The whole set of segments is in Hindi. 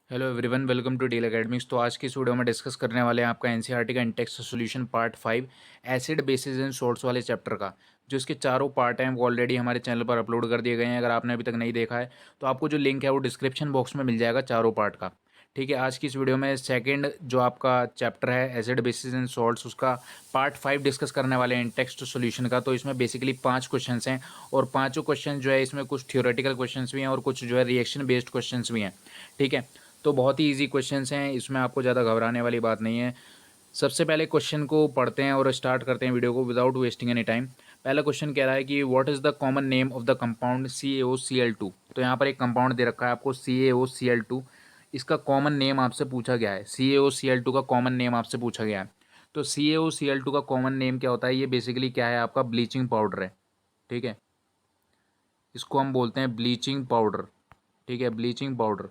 Hello everyone, welcome to Deal Academics. तो आज की इस वीडियो में डिस्कस करने वाले हैं आपका एनसीईआरटी का in-text solution part 5 acid basis and salts वाले चैप्टर का। जो इसके चारों पार्ट हैं वो ऑलरेडी हमारे चैनल पर अपलोड कर दिए गए हैं। अगर आपने अभी तक नहीं देखा है तो आपको जो लिंक है वो डिस्क्रिप्शन बॉक्स में मिल जाएगा चारों पार्ट का। ठीक है, आज की इस वीडियो में सेकेंड जो आपका चैप्टर है एसिड बेसिस एंड सॉल्ट्स, उसका पार्ट 5 डिस्कस करने वाले हैं इंटेक्स्ट सॉल्यूशन का। तो इसमें बेसिकली 5 क्वेश्चंस हैं और पांचों क्वेश्चन जो है इसमें कुछ थ्योरेटिकल क्वेश्चंस भी हैं और कुछ जो है रिएक्शन बेस्ड क्वेश्चंस भी हैं। ठीक है, तो बहुत ही इजी क्वेश्चंस हैं, इसमें आपको ज़्यादा घबराने वाली बात नहीं है। सबसे पहले क्वेश्चन को पढ़ते हैं और स्टार्ट करते हैं वीडियो को विदाउट वेस्टिंग एनी टाइम। पहला क्वेश्चन कह रहा है कि what is the common name of the compound CaOCl2। तो यहाँ पर एक कंपाउंड दे रखा है आपको CaOCl2। इसका कॉमन नेम आपसे पूछा गया है, CaOCl2 का कॉमन नेम आपसे पूछा गया है। तो CaOCl2 का कॉमन नेम क्या होता है, ये बेसिकली क्या है, आपका ब्लीचिंग पाउडर है। ठीक है, इसको हम बोलते हैं ब्लीचिंग पाउडर। ठीक है, ब्लीचिंग पाउडर।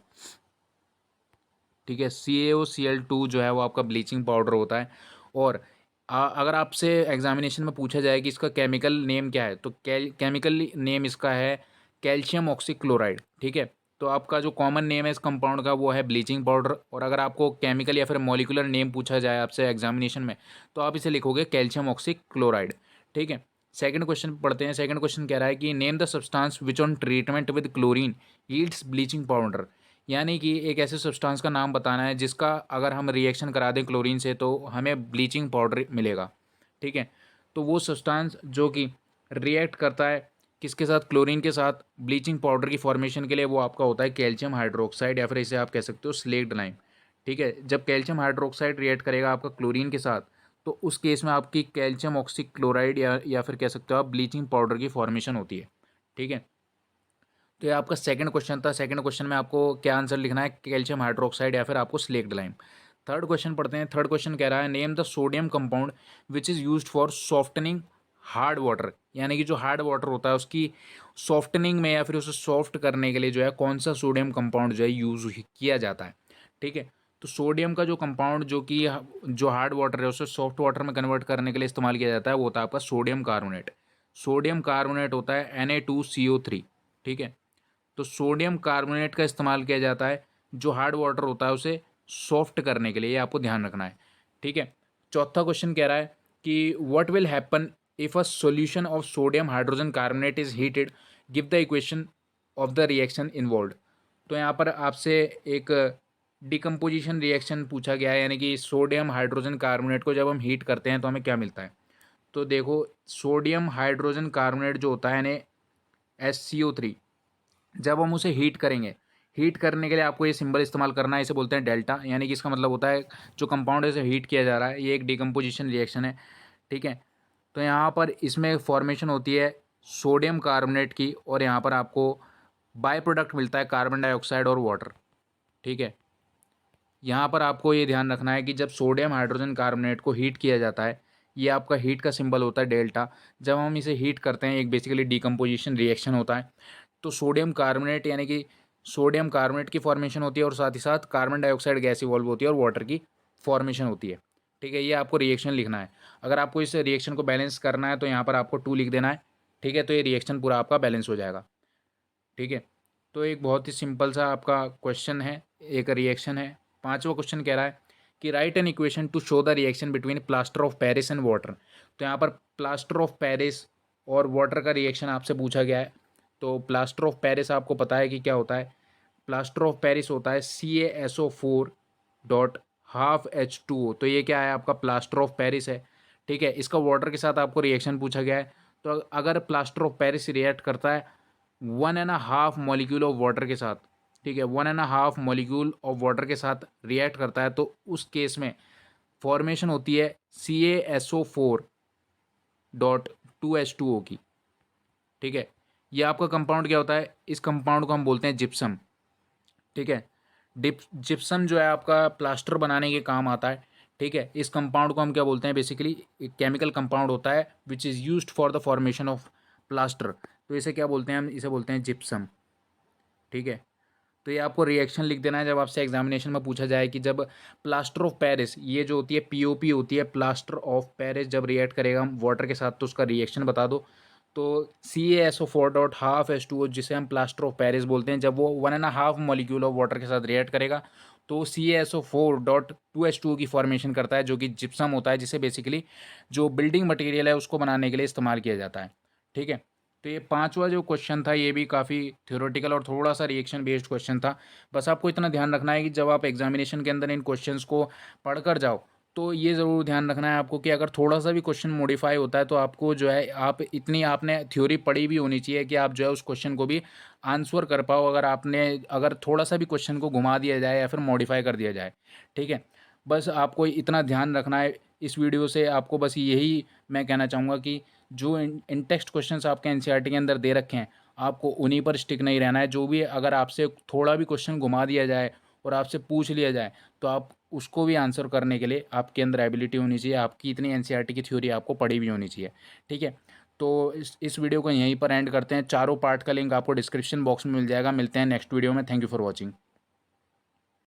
ठीक है, CaOCl2 जो है वो आपका ब्लीचिंग पाउडर होता है। और अगर आपसे एग्जामिनेशन में पूछा जाए कि इसका केमिकल नेम क्या है, तो केमिकल नेम इसका है कैल्शियम ऑक्सीक्लोराइड। ठीक है, तो आपका जो कॉमन नेम है इस कंपाउंड का वो है ब्लीचिंग पाउडर। और अगर आपको केमिकल या फिर मॉलिक्यूलर नेम पूछा जाए आपसे एग्जामिनेशन में तो आप इसे लिखोगे कैल्शियम ऑक्सीक्लोराइड। ठीक है, सेकंड क्वेश्चन पढ़ते हैं। सेकंड क्वेश्चन कह रहा है कि name the substance which on treatment with chlorine yields bleaching powder. यानी कि एक ऐसे सब्सटेंस का नाम बताना है जिसका अगर हम रिएक्शन करा दें क्लोरीन से तो हमें ब्लीचिंग पाउडर मिलेगा। ठीक है, तो वो सब्सटेंस जो कि रिएक्ट करता है किसके साथ, क्लोरीन के साथ, ब्लीचिंग पाउडर की फॉर्मेशन के लिए, वो आपका होता है कैल्शियम हाइड्रोक्साइड या फिर इसे आप कह सकते हो स्लेक्ड लाइम। ठीक है, जब कैल्शियम हाइड्रोक्साइड रिएक्ट करेगा आपका क्लोरीन के साथ तो उस केस में आपकी कैल्शियम ऑक्सीक्लोराइड या फिर कह सकते हो आप ब्लीचिंग पाउडर की फॉर्मेशन होती है। ठीक है, तो ये आपका सेकंड क्वेश्चन था। सेकंड क्वेश्चन में आपको क्या आंसर लिखना है, कैल्शियम हाइड्रोक्साइड या फिर आपको स्लेक्ड लाइम। थर्ड क्वेश्चन पढ़ते हैं। थर्ड क्वेश्चन कह रहा है name the sodium compound which is used for softening hard water. यानी कि जो हार्ड वाटर होता है उसकी सॉफ्टनिंग में या फिर उसे सॉफ्ट करने के लिए जो है कौन सा सोडियम कंपाउंड जो है यूज़ किया जाता है। ठीक है, तो सोडियम का जो कंपाउंड जो कि जो हार्ड वाटर है उसे सॉफ्ट वाटर में कन्वर्ट करने के लिए इस्तेमाल किया जाता है वो होता है आपका सोडियम कार्बोनेट। सोडियम कार्बोनेट होता है Na2CO3। ठीक है, तो सोडियम कार्बोनेट का इस्तेमाल किया जाता है जो हार्ड वाटर होता है उसे सॉफ्ट करने के लिए, ये आपको ध्यान रखना है। ठीक है, चौथा क्वेश्चन कह रहा है कि what will happen if a solution of sodium hydrogen carbonate is heated, give the equation of the reaction involve. तो यहाँ पर आपसे एक डिकम्पोजिशन रिएक्शन पूछा गया है, यानी कि सोडियम हाइड्रोजन कार्बोनेट को जब हम हीट करते हैं तो हमें क्या मिलता है। तो देखो, सोडियम हाइड्रोजन कार्बोनेट जो होता है यानी SCO3, जब हम उसे हीट करेंगे, हीट करने के लिए आपको ये सिंबल इस्तेमाल करना है, इसे बोलते हैं डेल्टा। यानी कि इसका मतलब होता है जो कंपाउंड है इसे हीट किया जा रहा है, ये एक डिकम्पोजिशन रिएक्शन है। ठीक है, तो यहाँ पर इसमें फॉर्मेशन होती है सोडियम कार्बोनेट की और यहाँ पर आपको बाय प्रोडक्ट मिलता है कार्बन डाइऑक्साइड और वाटर। ठीक है, यहाँ पर आपको ये ध्यान रखना है कि जब सोडियम हाइड्रोजन कार्बोनेट को हीट किया जाता है, ये आपका हीट का सिंबल होता है डेल्टा। जब हम इसे हीट करते हैं एक बेसिकली डिकम्पोजिशन रिएक्शन होता है, तो सोडियम कार्बोनेट यानी कि सोडियम कार्बोनेट की फॉर्मेशन होती है और साथ ही साथ कार्बन डाइऑक्साइड गैस इवॉल्व होती है और वाटर की फॉर्मेशन होती है। ठीक है, ये आपको रिएक्शन लिखना है। अगर आपको इस रिएक्शन को बैलेंस करना है तो यहाँ पर आपको 2 लिख देना है। ठीक है, तो ये रिएक्शन पूरा आपका बैलेंस हो जाएगा। ठीक है, तो एक बहुत ही सिंपल सा आपका क्वेश्चन है, एक रिएक्शन है। पांचवा क्वेश्चन कह रहा है कि right an equation two show the reaction between plaster of Paris and water. तो यहाँ पर प्लास्टर ऑफ पेरिस और वाटर का रिएक्शन आपसे पूछा गया है। तो प्लास्टर ऑफ पेरिस आपको पता है कि क्या होता है, प्लास्टर ऑफ पेरिस होता है CaSO4 डॉट हाफ H2O। तो ये क्या है, आपका प्लास्टर ऑफ पेरिस है। ठीक है, इसका वाटर के साथ आपको रिएक्शन पूछा गया है। तो अगर प्लास्टर ऑफ पेरिस रिएक्ट करता है 1.5 मॉलिक्यूल ऑफ वाटर के साथ, ठीक है, 1.5 मॉलिक्यूल ऑफ वाटर के साथ रिएक्ट करता है तो उस केस में फॉर्मेशन होती है CaSO4 डॉट 2H2O की। ठीक है, ये आपका कंपाउंड क्या होता है, इस कंपाउंड को हम बोलते हैं जिप्सम। ठीक है, डिप जिप्सम जो है आपका प्लास्टर बनाने के काम आता है। ठीक है, इस कंपाउंड को हम क्या बोलते हैं, बेसिकली एक केमिकल कंपाउंड होता है which is used for the formation of plaster. तो इसे क्या बोलते हैं, हम इसे बोलते हैं जिप्सम। ठीक है, तो ये आपको रिएक्शन लिख देना है जब आपसे एग्जामिनेशन में पूछा जाए कि जब प्लास्टर ऑफ पेरिस, ये जो होती है POP होती है, प्लास्टर ऑफ पेरिस जब रिएक्ट करेगा हम वाटर के साथ तो उसका रिएक्शन बता दो। तो CaSO4.12H2O जिसे हम प्लास्टर ऑफ पेरिस बोलते हैं, जब वो 1.5 मॉलिक्यूल ऑफ वाटर के साथ रिएक्ट करेगा तो CaSO4.2H2O की फॉर्मेशन करता है, जो कि जिप्सम होता है, जिसे बेसिकली जो बिल्डिंग मटेरियल है उसको बनाने के लिए इस्तेमाल किया जाता है। ठीक है, तो ये पांचवा जो क्वेश्चन था ये भी काफ़ी थ्योरेटिकल और थोड़ा सा रिएक्शन बेस्ड क्वेश्चन था। बस आपको इतना ध्यान रखना है कि जब आप एग्जामिनेशन के अंदर इन क्वेश्चंस को पढ़कर जाओ तो ये ज़रूर ध्यान रखना है आपको कि अगर थोड़ा सा भी क्वेश्चन मॉडिफाई होता है तो आपको जो है, आप इतनी आपने थ्योरी पढ़ी भी होनी चाहिए कि आप जो है उस क्वेश्चन को भी आंसर कर पाओ, अगर थोड़ा सा भी क्वेश्चन को घुमा दिया जाए या फिर मॉडिफाई कर दिया जाए। ठीक है, बस आपको इतना ध्यान रखना है। इस वीडियो से आपको बस यही मैं कहना चाहूँगा कि जो इन टेक्स्ट क्वेश्चंस आपके एनसीईआरटी के अंदर दे रखे हैं, आपको उन्हीं पर स्टिक नहीं रहना है। जो भी अगर आपसे थोड़ा भी क्वेश्चन घुमा दिया जाए और आपसे पूछ लिया जाए तो आप उसको भी आंसर करने के लिए आपके अंदर एबिलिटी होनी चाहिए, आपकी इतनी एनसीईआरटी की थ्योरी आपको पढ़ी भी होनी चाहिए। ठीक है, तो इस वीडियो को यहीं पर एंड करते हैं। चारों पार्ट का लिंक आपको डिस्क्रिप्शन बॉक्स में मिल जाएगा। मिलते हैं नेक्स्ट वीडियो में। Thank you for watching.